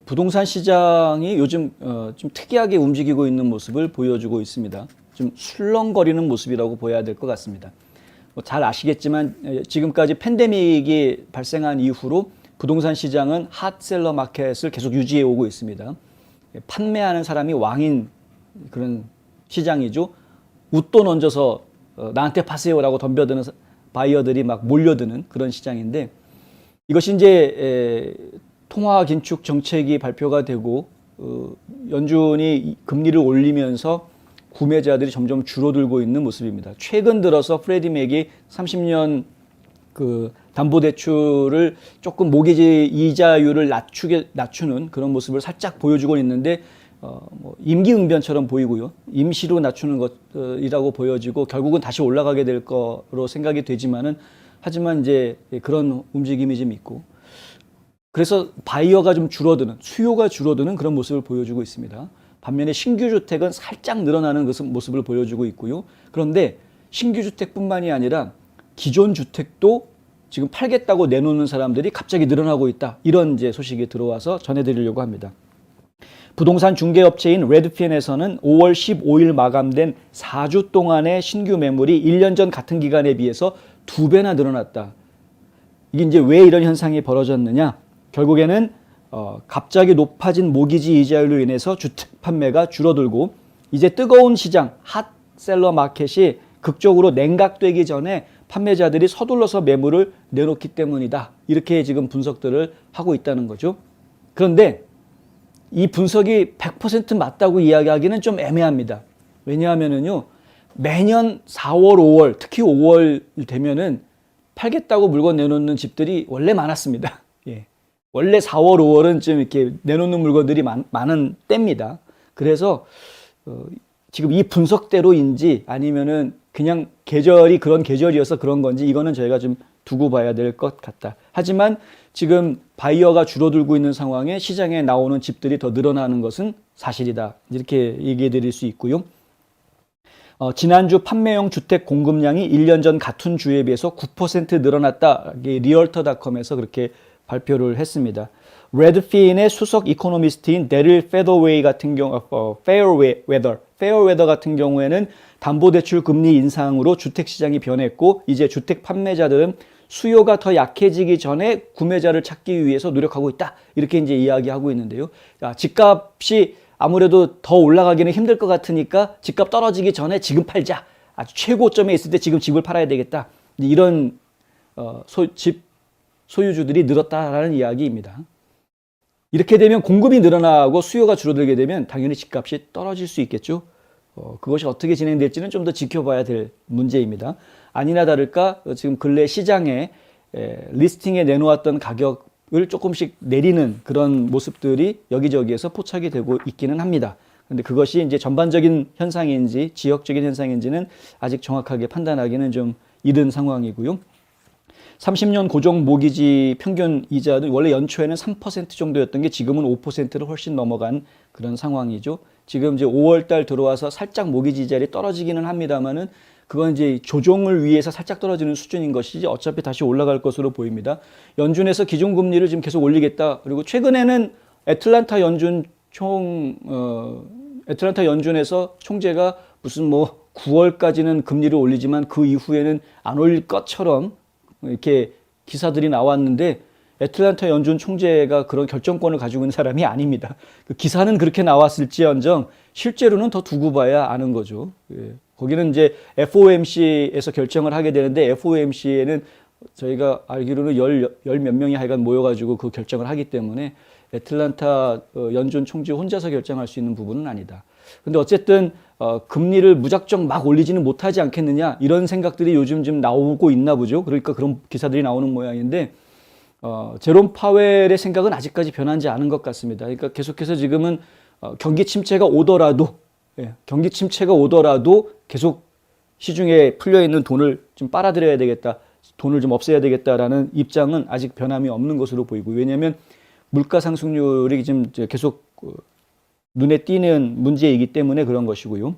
부동산 시장이 요즘 좀 특이하게 움직이고 있는 모습을 보여주고 있습니다. 좀 술렁거리는 모습이라고 보여야 될 것 같습니다. 잘 아시겠지만 지금까지 팬데믹이 발생한 이후로 부동산 시장은 핫셀러 마켓을 계속 유지해 오고 있습니다. 판매하는 사람이 왕인 그런 시장이죠. 웃돈 얹어서 나한테 파세요라고 덤벼드는 바이어들이 막 몰려드는 그런 시장인데, 이것이 이제 통화 긴축 정책이 발표가 되고 연준이 금리를 올리면서 구매자들이 점점 줄어들고 있는 모습입니다. 최근 들어서 프레디맥이 30년 그 담보대출을 조금 모기지 이자율을 낮추는 그런 모습을 살짝 보여주고 있는데, 뭐 임기응변처럼 보이고요. 임시로 낮추는 것이라고 보여지고 결국은 다시 올라가게 될 거로 생각이 되지만은, 하지만 이제 그런 움직임이 좀 있고, 그래서 바이어가 좀 줄어드는, 수요가 줄어드는 그런 모습을 보여주고 있습니다. 반면에 신규 주택은 살짝 늘어나는 모습을 보여주고 있고요. 그런데 신규 주택뿐만이 아니라 기존 주택도 지금 팔겠다고 내놓는 사람들이 갑자기 늘어나고 있다. 이런 이제 소식이 들어와서 전해드리려고 합니다. 부동산 중개업체인 레드핀에서는 5월 15일 마감된 4주 동안의 신규 매물이 1년 전 같은 기간에 비해서 2배나 늘어났다. 이게 이제 왜 이런 현상이 벌어졌느냐? 결국에는 갑자기 높아진 모기지 이자율로 인해서 주택 판매가 줄어들고, 이제 뜨거운 시장, 핫셀러 마켓이 극적으로 냉각되기 전에 판매자들이 서둘러서 매물을 내놓기 때문이다. 이렇게 지금 분석들을 하고 있다는 거죠. 그런데 이 분석이 100% 맞다고 이야기하기는 좀 애매합니다. 왜냐하면은요, 매년 4월, 5월, 특히 5월 되면은 팔겠다고 물건 내놓는 집들이 원래 많았습니다. 예. 원래 4월, 5월은 좀 이렇게 내놓는 물건들이 많은 때입니다. 그래서 지금 이 분석대로인지 아니면은 그냥 계절이 그런 계절이어서 그런 건지, 이거는 저희가 좀 두고 봐야 될 것 같다. 하지만 지금 바이어가 줄어들고 있는 상황에 시장에 나오는 집들이 더 늘어나는 것은 사실이다. 이렇게 얘기해 드릴 수 있고요. 지난주 판매용 주택 공급량이 1년 전 같은 주에 비해서 9% 늘어났다. 리얼터닷컴에서 그렇게 발표를 했습니다. 레드핀의 수석 이코노미스트인 데릴 페더웨이 같은 경우, 페어웨더 같은 경우에는 담보대출 금리 인상으로 주택시장이 변했고, 이제 주택 판매자들은 수요가 더 약해지기 전에 구매자를 찾기 위해서 노력하고 있다. 이렇게 이제 이야기하고 있는데요. 자, 집값이 아무래도 더 올라가기는 힘들 것 같으니까 집값 떨어지기 전에 지금 팔자. 아주 최고점에 있을 때 지금 집을 팔아야 되겠다. 이런 집 소유주들이 늘었다라는 이야기입니다. 이렇게 되면 공급이 늘어나고 수요가 줄어들게 되면 당연히 집값이 떨어질 수 있겠죠. 그것이 어떻게 진행될지는 좀 더 지켜봐야 될 문제입니다. 아니나 다를까 지금 근래 시장에 리스팅에 내놓았던 가격을 조금씩 내리는 그런 모습들이 여기저기에서 포착이 되고 있기는 합니다. 그런데 그것이 이제 전반적인 현상인지 지역적인 현상인지는 아직 정확하게 판단하기는 좀 이른 상황이고요. 30년 고정 모기지 평균 이자도 원래 연초에는 3% 정도였던 게 지금은 5%를 훨씬 넘어간 그런 상황이죠. 지금 이제 5월 달 들어와서 살짝 모기지 이자율이 떨어지기는 합니다만은, 그건 이제 조정을 위해서 살짝 떨어지는 수준인 것이지 어차피 다시 올라갈 것으로 보입니다. 연준에서 기준금리를 지금 계속 올리겠다. 그리고 최근에는 애틀란타 연준에서 총재가 무슨 뭐 9월까지는 금리를 올리지만 그 이후에는 안 올릴 것처럼 이렇게 기사들이 나왔는데, 애틀란타 연준 총재가 그런 결정권을 가지고 있는 사람이 아닙니다. 그 기사는 그렇게 나왔을지언정 실제로는 더 두고 봐야 아는 거죠. 예. 거기는 이제 FOMC에서 결정을 하게 되는데, FOMC에는 저희가 알기로는 열 몇 명이 하여간 모여가지고 그 결정을 하기 때문에 애틀란타 연준 총재 혼자서 결정할 수 있는 부분은 아니다. 근데 어쨌든 금리를 무작정 막 올리지는 못하지 않겠느냐, 이런 생각들이 요즘 좀 나오고 있나 보죠. 그러니까 그런 기사들이 나오는 모양인데, 제롬 파웰의 생각은 아직까지 변하지 않은 것 같습니다. 그러니까 계속해서 지금은 경기 침체가 오더라도 계속 시중에 풀려 있는 돈을 좀 빨아들여야 되겠다, 돈을 좀 없애야 되겠다라는 입장은 아직 변함이 없는 것으로 보이고, 왜냐하면 물가 상승률이 지금 계속 눈에 띄는 문제이기 때문에 그런 것이고요.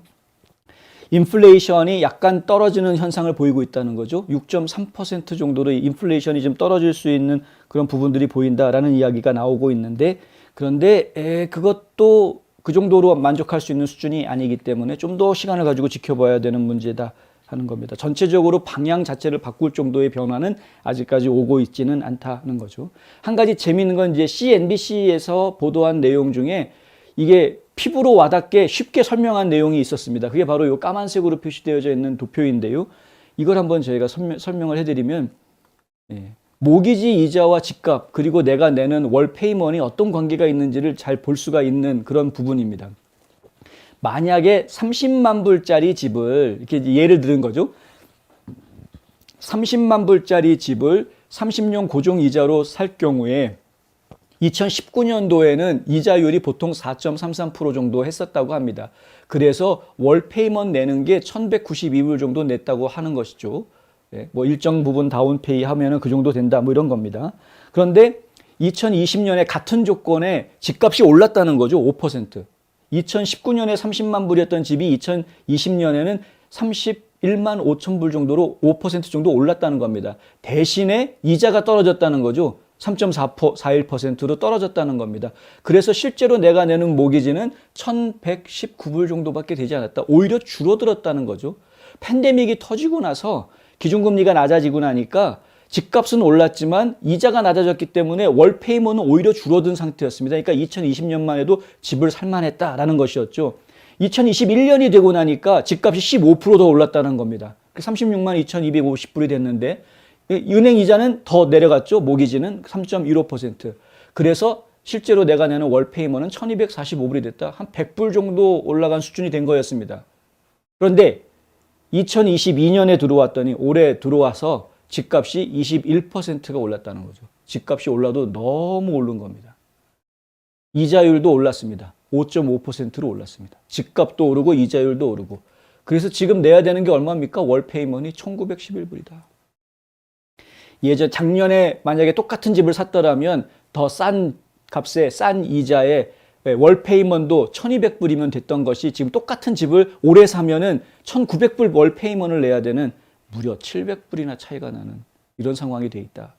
인플레이션이 약간 떨어지는 현상을 보이고 있다는 거죠. 6.3% 정도로 인플레이션이 좀 떨어질 수 있는 그런 부분들이 보인다라는 이야기가 나오고 있는데, 그런데 그것도 그 정도로 만족할 수 있는 수준이 아니기 때문에 좀 더 시간을 가지고 지켜봐야 되는 문제다 하는 겁니다. 전체적으로 방향 자체를 바꿀 정도의 변화는 아직까지 오고 있지는 않다는 거죠. 한 가지 재미있는 건 이제 CNBC에서 보도한 내용 중에 이게 피부로 와닿게 쉽게 설명한 내용이 있었습니다. 그게 바로 이 까만색으로 표시되어져 있는 도표인데요. 이걸 한번 저희가 설명을 해드리면, 모기지 이자와 집값 그리고 내가 내는 월 페이먼이 어떤 관계가 있는지를 잘 볼 수가 있는 그런 부분입니다. 만약에 30만 불짜리 집을 이렇게 예를 들은 거죠. 30만 불짜리 집을 30년 고정 이자로 살 경우에 2019년도에는 이자율이 보통 4.33% 정도 했었다고 합니다. 그래서 월 페이먼 내는 게 1,192불 정도 냈다고 하는 것이죠. 뭐 일정 부분 다운페이 하면은 그 정도 된다, 뭐 이런 겁니다. 그런데 2020년에 같은 조건에 집값이 올랐다는 거죠. 5%. 2019년에 30만 불이었던 집이 2020년에는 31만 5천 불 정도로 5% 정도 올랐다는 겁니다. 대신에 이자가 떨어졌다는 거죠. 3.41%로 떨어졌다는 겁니다. 그래서 실제로 내가 내는 모기지는 1,119불 정도밖에 되지 않았다. 오히려 줄어들었다는 거죠. 팬데믹이 터지고 나서 기준금리가 낮아지고 나니까 집값은 올랐지만 이자가 낮아졌기 때문에 월 페이먼은 오히려 줄어든 상태였습니다. 그러니까 2020년만 해도 집을 살만했다라는 것이었죠. 2021년이 되고 나니까 집값이 15%더 올랐다는 겁니다. 36만 2,250불이 됐는데 은행 이자는 더 내려갔죠. 모기지는 3.15%. 그래서 실제로 내가 내는 월 페이먼은 1,245불이 됐다. 한 100불 정도 올라간 수준이 된 거였습니다. 그런데 2022년에 들어왔더니 올해 들어와서 집값이 21%가 올랐다는 거죠. 집값이 올라도 너무 오른 겁니다. 이자율도 올랐습니다. 5.5%로 올랐습니다. 집값도 오르고 이자율도 오르고. 그래서 지금 내야 되는 게 얼마입니까? 월 페이먼이 1,911불이다. 작년에 만약에 똑같은 집을 샀더라면 더 싼 값에 싼 이자에 월 페이먼도 1,200불이면 됐던 것이 지금 똑같은 집을 올해 사면은 1,900불 월 페이먼을 내야 되는 무려 700불이나 차이가 나는 이런 상황이 돼 있다.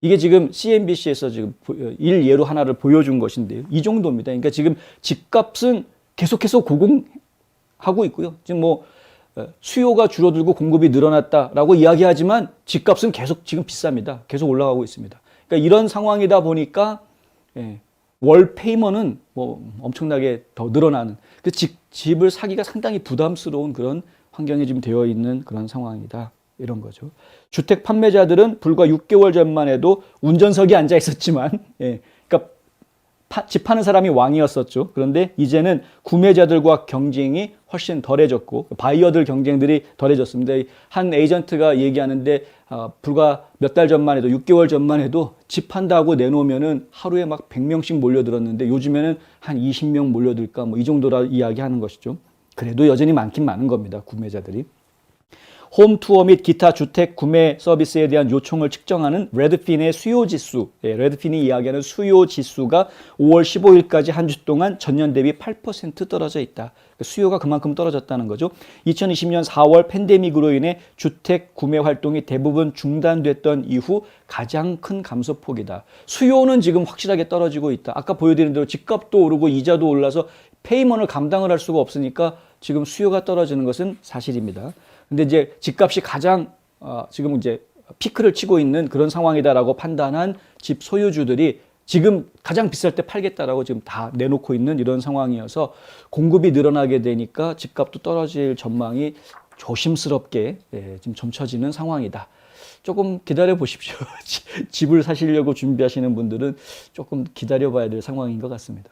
이게 지금 CNBC에서 지금 일예로 하나를 보여준 것인데요. 이 정도입니다. 그러니까 지금 집값은 계속해서 고공하고 있고요. 지금 뭐 수요가 줄어들고 공급이 늘어났다라고 이야기하지만 집값은 계속 지금 비쌉니다. 계속 올라가고 있습니다. 그러니까 이런 상황이다 보니까 월 페이먼은 뭐 엄청나게 더 늘어나는 집을 사기가 상당히 부담스러운 그런 환경이 지금 되어 있는 그런 상황이다. 이런 거죠. 주택 판매자들은 불과 6개월 전만 해도 운전석에 앉아 있었지만, 그러니까 집 파는 사람이 왕이었었죠. 그런데 이제는 구매자들과 경쟁이 훨씬 덜해졌고, 바이어들 경쟁들이 덜해졌습니다. 한 에이전트가 얘기하는데, 불과 몇 달 전만 해도, 6개월 전만 해도 집 판다고 내놓으면은 하루에 막 100명씩 몰려들었는데, 요즘에는 한 20명 몰려들까, 뭐 이 정도라 이야기하는 것이죠. 그래도 여전히 많긴 많은 겁니다. 구매자들이. 홈투어 및 기타 주택 구매 서비스에 대한 요청을 측정하는 레드핀의 수요지수, 레드핀이 이야기하는 수요지수가 5월 15일까지 한 주 동안 전년 대비 8% 떨어져 있다. 수요가 그만큼 떨어졌다는 거죠. 2020년 4월 팬데믹으로 인해 주택 구매 활동이 대부분 중단됐던 이후 가장 큰 감소폭이다. 수요는 지금 확실하게 떨어지고 있다. 아까 보여드린 대로 집값도 오르고 이자도 올라서 페이먼을 감당을 할 수가 없으니까 지금 수요가 떨어지는 것은 사실입니다. 근데 이제 집값이 가장 지금 이제 피크를 치고 있는 그런 상황이다라고 판단한 집 소유주들이 지금 가장 비쌀 때 팔겠다라고 지금 다 내놓고 있는 이런 상황이어서 공급이 늘어나게 되니까 집값도 떨어질 전망이 조심스럽게 지금 점쳐지는 상황이다. 조금 기다려 보십시오. 집을 사시려고 준비하시는 분들은 조금 기다려 봐야 될 상황인 것 같습니다.